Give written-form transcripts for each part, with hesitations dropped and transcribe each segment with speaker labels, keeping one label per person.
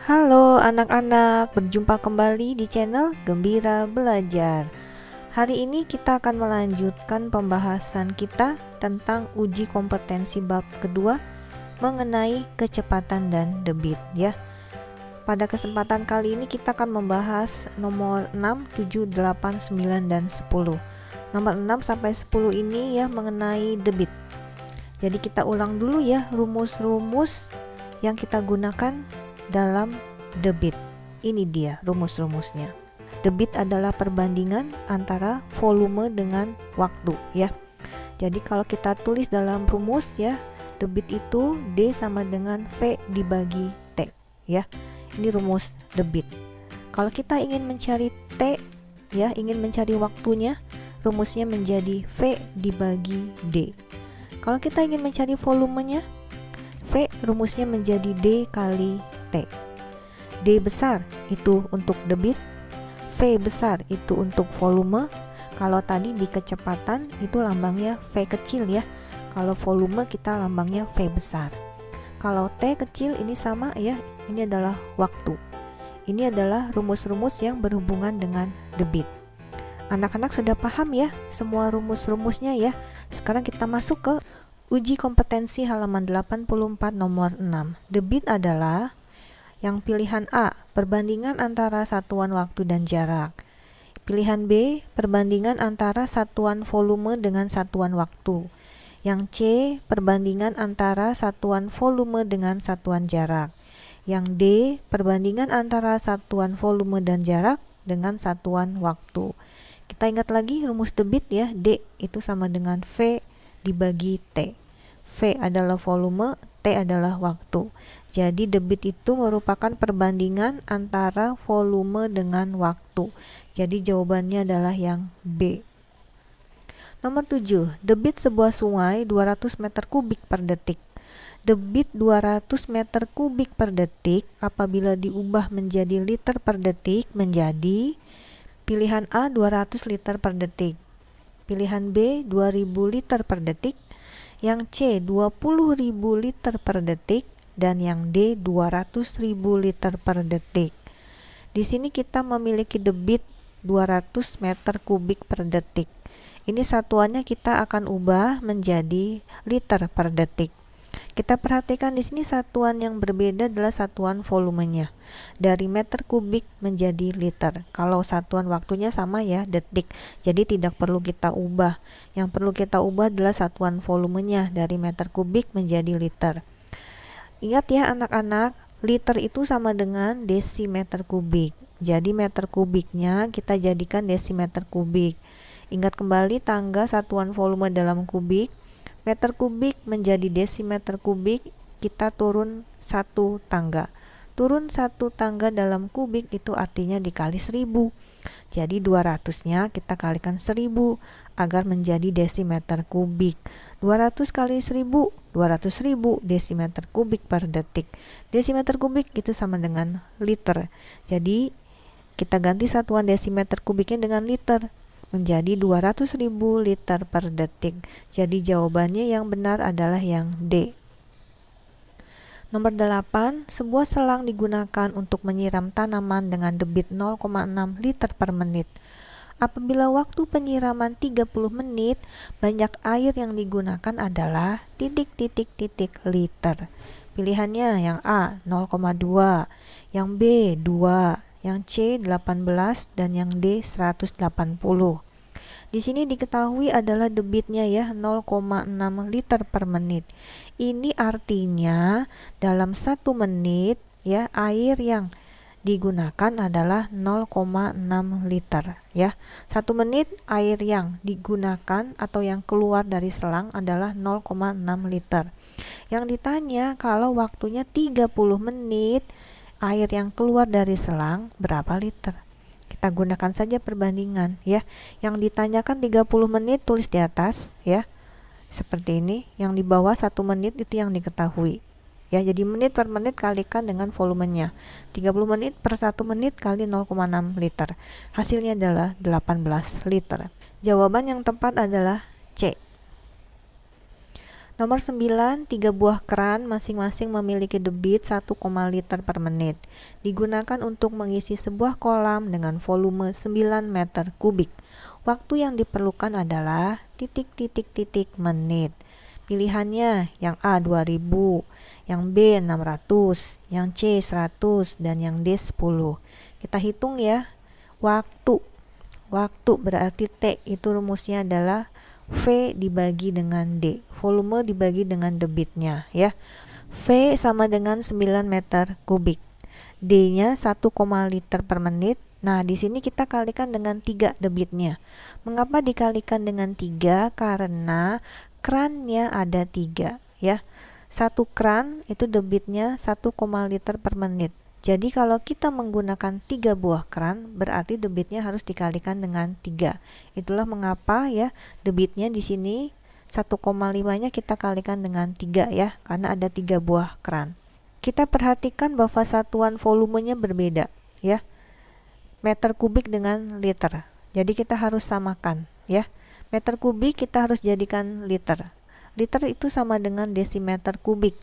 Speaker 1: Halo anak-anak, berjumpa kembali di channel Gembira Belajar. Hari ini kita akan melanjutkan pembahasan kita tentang uji kompetensi bab kedua mengenai kecepatan dan debit ya. Pada kesempatan kali ini kita akan membahas nomor 6, 7, 8, 9, dan 10. Nomor 6 sampai 10 ini ya mengenai debit. Jadi kita ulang dulu ya rumus-rumus yang kita gunakan dalam debit. Ini dia rumus-rumusnya. Debit adalah perbandingan antara volume dengan waktu ya. Jadi kalau kita tulis dalam rumus ya, debit itu D sama dengan V dibagi T ya. Ini rumus debit. Kalau kita ingin mencari T ya, ingin mencari waktunya, rumusnya menjadi V dibagi D. Kalau kita ingin mencari volumenya, V rumusnya menjadi D kali T. D besar itu untuk debit, V besar itu untuk volume. Kalau tadi di kecepatan itu lambangnya V kecil ya. Kalau volume kita lambangnya V besar. Kalau T kecil ini sama ya, ini adalah waktu. Ini adalah rumus-rumus yang berhubungan dengan debit. Anak-anak sudah paham ya semua rumus-rumusnya ya. Sekarang kita masuk ke uji kompetensi halaman 84 nomor 6. Debit adalah yang pilihan A, perbandingan antara satuan waktu dan jarak. Pilihan B, perbandingan antara satuan volume dengan satuan waktu. Yang C, perbandingan antara satuan volume dengan satuan jarak. Yang D, perbandingan antara satuan volume dan jarak dengan satuan waktu. Kita ingat lagi rumus debit ya, D itu sama dengan V dibagi T. V adalah volume, T adalah waktu. Jadi debit itu merupakan perbandingan antara volume dengan waktu. Jadi jawabannya adalah yang B. Nomor 7, debit sebuah sungai 200 meter kubik per detik. Debit 200 meter kubik per detik apabila diubah menjadi liter per detik menjadi pilihan A 200 liter per detik, pilihan B 2000 liter per detik, yang C 20.000 liter per detik, dan yang D 200.000 liter per detik. Di sini kita memiliki debit 200 meter kubik per detik. Ini satuannya kita akan ubah menjadi liter per detik. Kita perhatikan di sini satuan yang berbeda adalah satuan volumenya. Dari meter kubik menjadi liter. Kalau satuan waktunya sama ya, detik. Jadi tidak perlu kita ubah. Yang perlu kita ubah adalah satuan volumenya dari meter kubik menjadi liter. Ingat ya anak-anak, liter itu sama dengan desimeter kubik. Jadi meter kubiknya kita jadikan desimeter kubik. Ingat kembali tangga satuan volume dalam kubik. Meter kubik menjadi desimeter kubik, kita turun satu tangga. Turun satu tangga dalam kubik itu artinya dikali 1000. Jadi 200-nya kita kalikan 1000 agar menjadi desimeter kubik. 200 kali 1000, 200.000 desimeter kubik per detik. Desimeter kubik itu sama dengan liter. Jadi kita ganti satuan desimeter kubiknya dengan liter. Menjadi 200.000 liter per detik. Jadi jawabannya yang benar adalah yang D. Nomor 8, sebuah selang digunakan untuk menyiram tanaman dengan debit 0,6 liter per menit. Apabila waktu penyiraman 30 menit, banyak air yang digunakan adalah titik-titik-titik liter. Pilihannya yang A 0,2, yang B 2, yang C 18, dan yang D 180. Di sini diketahui adalah debitnya ya 0,6 liter per menit. Ini artinya dalam 1 menit ya air yang digunakan adalah 0,6 liter ya. 1 menit air yang digunakan atau yang keluar dari selang adalah 0,6 liter. Yang ditanya kalau waktunya 30 menit air yang keluar dari selang berapa liter? Kita gunakan saja perbandingan ya. Yang ditanyakan 30 menit tulis di atas ya. Seperti ini, yang di bawah 1 menit itu yang diketahui. Ya, jadi menit per menit kalikan dengan volumenya. 30 menit per 1 menit kali 0,6 liter. Hasilnya adalah 18 liter. Jawaban yang tepat adalah C. Nomor 9, 3 buah keran masing-masing memiliki debit 1, liter per menit. Digunakan untuk mengisi sebuah kolam dengan volume 9 meter kubik. Waktu yang diperlukan adalah titik-titik-titik menit. Pilihannya yang A 2000, yang B 600, yang C 100, dan yang D 10. Kita hitung ya. Waktu berarti T itu rumusnya adalah V dibagi dengan D, volume dibagi dengan debitnya ya. V sama dengan 9 meter kubik. D-nya 1, liter per menit. Nah, di sini kita kalikan dengan 3 debitnya. Mengapa dikalikan dengan 3? Karena krannya ada 3 ya. Satu kran itu debitnya 1, liter per menit. Jadi kalau kita menggunakan 3 buah kran, berarti debitnya harus dikalikan dengan 3. Itulah mengapa ya debitnya di sini 1,5-nya kita kalikan dengan 3 ya, karena ada 3 buah kran. Kita perhatikan bahwa satuan volumenya berbeda ya. Meter kubik dengan liter. Jadi kita harus samakan ya. Meter kubik kita harus jadikan liter. Liter itu sama dengan desimeter kubik.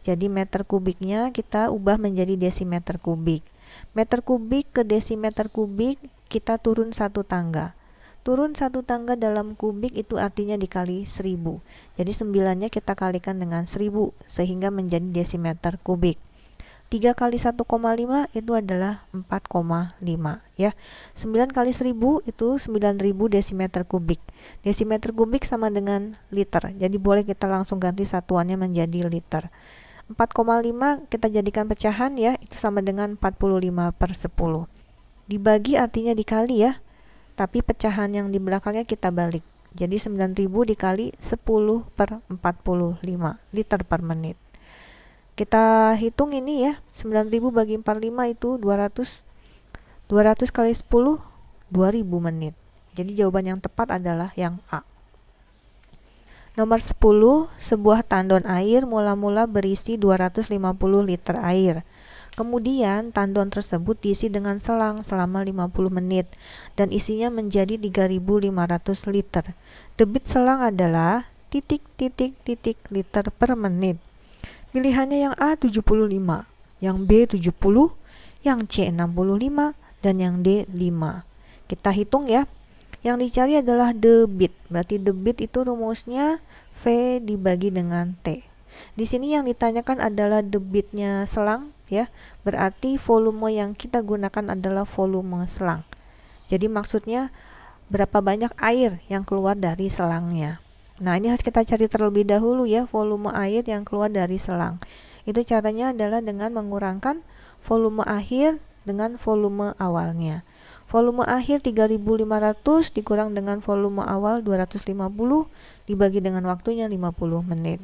Speaker 1: Jadi meter kubiknya kita ubah menjadi desimeter kubik. Meter kubik ke desimeter kubik kita turun 1 tangga. Turun 1 tangga dalam kubik itu artinya dikali 1000. Jadi 9-nya kita kalikan dengan 1000 sehingga menjadi desimeter kubik. 3 kali 1,5 itu adalah 4,5 ya. 9 kali 1000 itu 9000 desimeter kubik. Desimeter kubik sama dengan liter. Jadi boleh kita langsung ganti satuannya menjadi liter. 4,5 kita jadikan pecahan ya, itu sama dengan 45/10. Dibagi artinya dikali ya, tapi pecahan yang di belakangnya kita balik. Jadi 9000 dikali 10/45 liter per menit. Kita hitung ini ya, 9000 bagi 45 itu 200. 200 kali 10 2000 menit. Jadi jawaban yang tepat adalah yang A. Nomor 10, sebuah tandon air mula-mula berisi 250 liter air. Kemudian tandon tersebut diisi dengan selang selama 50 menit dan isinya menjadi 3500 liter. Debit selang adalah titik-titik-titik liter per menit. Pilihannya yang A 75, yang B 70, yang C 65, dan yang D 5. Kita hitung ya. Yang dicari adalah debit. Berarti debit itu rumusnya V dibagi dengan T. Di sini yang ditanyakan adalah debitnya selang ya. Berarti volume yang kita gunakan adalah volume selang. Jadi maksudnya berapa banyak air yang keluar dari selangnya. Nah, ini harus kita cari terlebih dahulu ya, volume air yang keluar dari selang. Itu caranya adalah dengan mengurangkan volume akhir dengan volume awalnya. Volume akhir 3500 dikurang dengan volume awal 250 dibagi dengan waktunya 50 menit.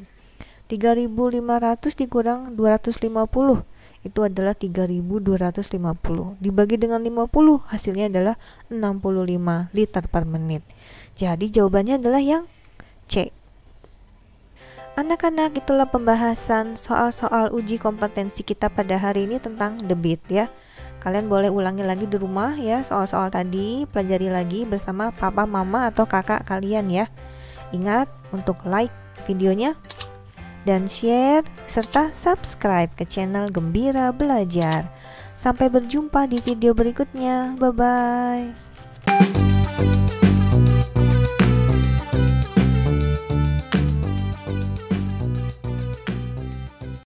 Speaker 1: 3500 dikurang 250 itu adalah 3250 dibagi dengan 50 hasilnya adalah 65 liter per menit. Jadi jawabannya adalah yang C. Anak-anak, itulah pembahasan soal-soal uji kompetensi kita pada hari ini tentang debit ya. Kalian boleh ulangi lagi di rumah ya soal-soal tadi, pelajari lagi bersama papa, mama, atau kakak kalian ya. Ingat untuk like videonya dan share serta subscribe ke channel Gembira Belajar. Sampai berjumpa di video berikutnya. Bye-bye.